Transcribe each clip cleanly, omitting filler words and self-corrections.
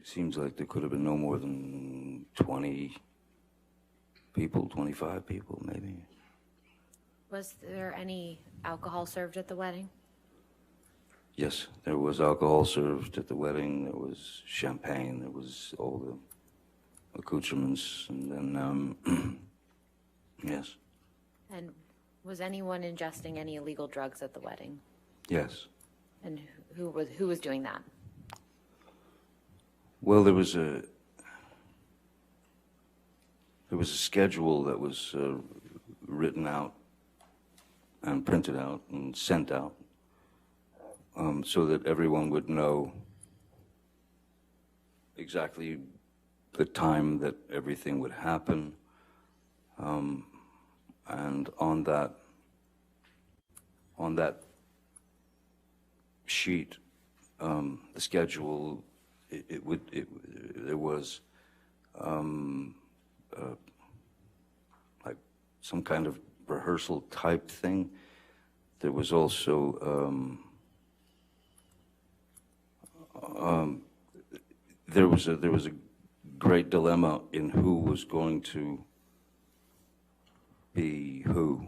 seems like there could have been no more than 20 people, 25 people, maybe. Was there any alcohol served at the wedding? Yes, there was alcohol served at the wedding. There was champagne. There was all the accoutrements, and then yes. And was anyone ingesting any illegal drugs at the wedding? Yes. And who was doing that? Well, there was a schedule that was written out and printed out and sent out, so that everyone would know exactly the time that everything would happen. And on that sheet, the schedule, there was like some kind of rehearsal type thing. There was also there was a great dilemma in who was going to be who.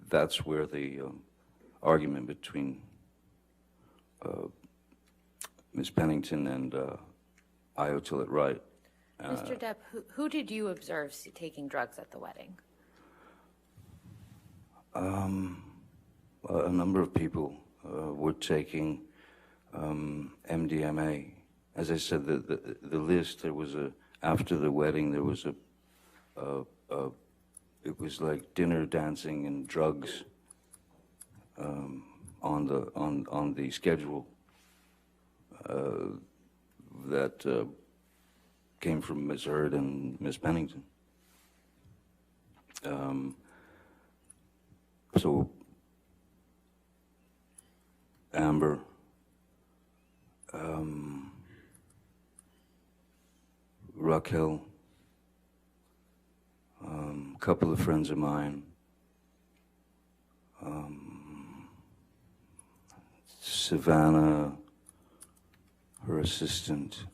That's where the argument between Ms. Pennington and Io Tillett-Wright. Mr. Depp, who did you observe taking drugs at the wedding? A number of people were taking MDMA. As I said, the list, there was after the wedding, there was it was like dinner, dancing, and drugs on the schedule that came from Ms. Hurd and Ms. Pennington. So Amber, Raquel, a couple of friends of mine, Savannah, her assistant,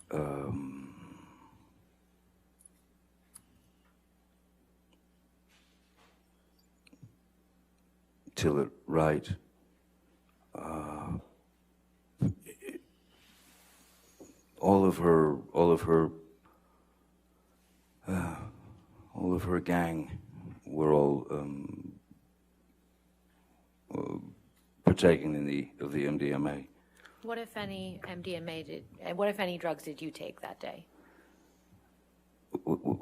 Tillett-Wright, all of her gang were all partaking of the MDMA. What if any what if any drugs did you take that day?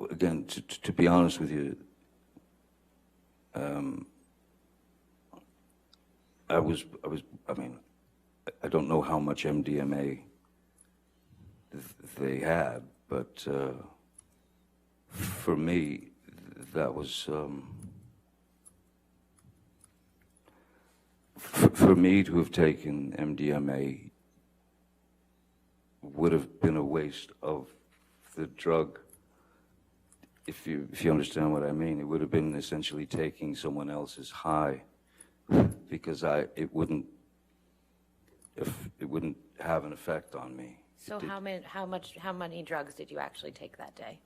Again, to be honest with you, I mean, I don't know how much MDMA they had, but for me, that was, for me to have taken MDMA would have been a waste of the drug, if you understand what I mean. It would have been essentially taking someone else's high, because it wouldn't have an effect on me. So how many drugs did you actually take that day?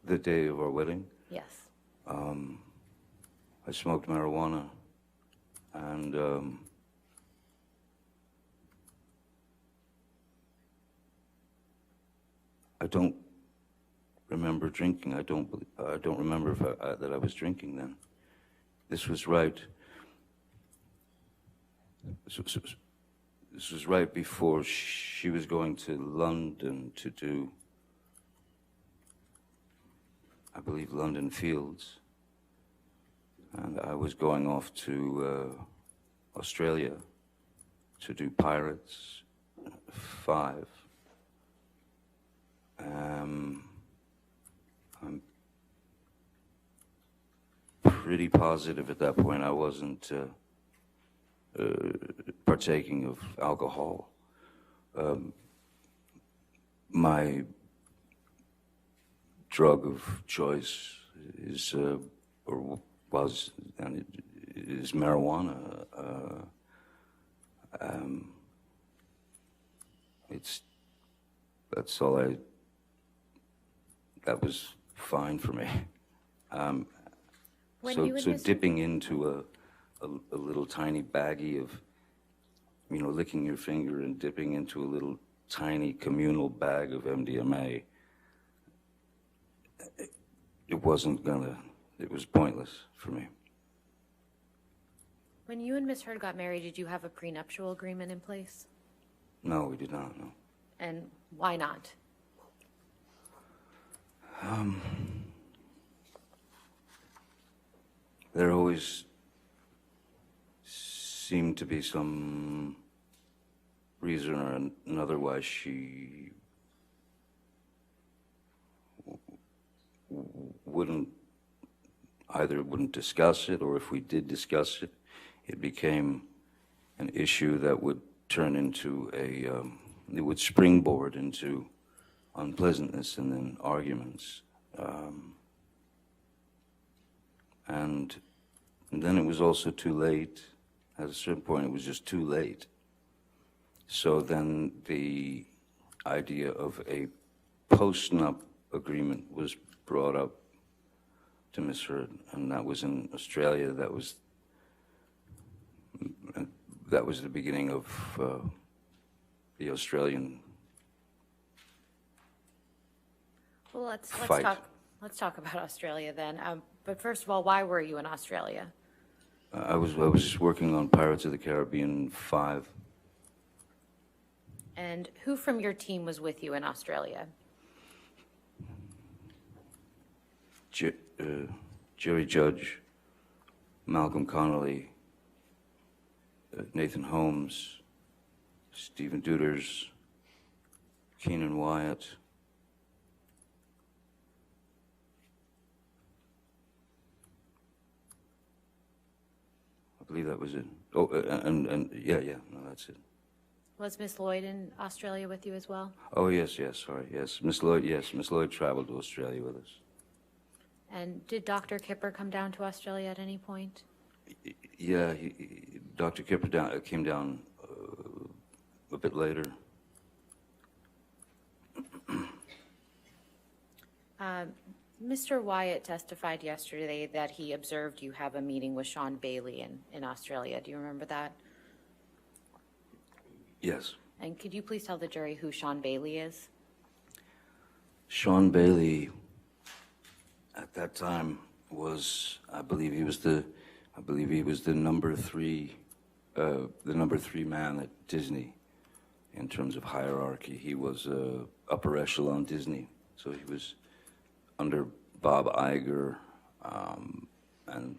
The day of our wedding? Yes. I smoked marijuana, and I don't remember drinking. I don't remember that I was drinking then. This was right. This was right before she was going to London to do, I believe, London Fields, and I was going off to Australia to do Pirates 5. I'm pretty positive at that point I wasn't partaking of alcohol. My drug of choice is, or was, and is marijuana. that's all that was fine for me. When So, you and so Mr. dipping into a little tiny baggie of, licking your finger and dipping into a little tiny communal bag of MDMA, it was pointless for me. When you and Miss Heard got married, did you have a prenuptial agreement in place? No, we did not, no. And why not? There always seemed to be some reason or another why she wouldn't discuss it, or if we did discuss it, it became an issue that would turn into it would springboard into unpleasantness and then arguments. And then it was also too late. At a certain point, it was just too late. So then the idea of a post-nup agreement was brought up to Miss Heard, and that was in Australia. That was the beginning of the Australian Well, let's fight. talk about Australia then. But first of all, why were you in Australia? I was working on Pirates of the Caribbean 5. And who from your team was with you in Australia? Jerry Judge, Malcolm Connolly, Nathan Holmes, Stephen Duders, Keenan Wyatt. I believe that was it. Oh, and yeah, no, that's it. Was Miss Lloyd in Australia with you as well? Oh, yes, sorry, yes. Miss Lloyd traveled to Australia with us. And did Dr. Kipper come down to Australia at any point? Yeah, Dr. Kipper came down a bit later. Mr. Wyatt testified yesterday that he observed you have a meeting with Sean Bailey in Australia. Do you remember that? Yes. And could you please tell the jury who Sean Bailey is? Sean Bailey, at that time, I believe he was the number three man at Disney in terms of hierarchy. He was upper echelon Disney, so he was under Bob Iger and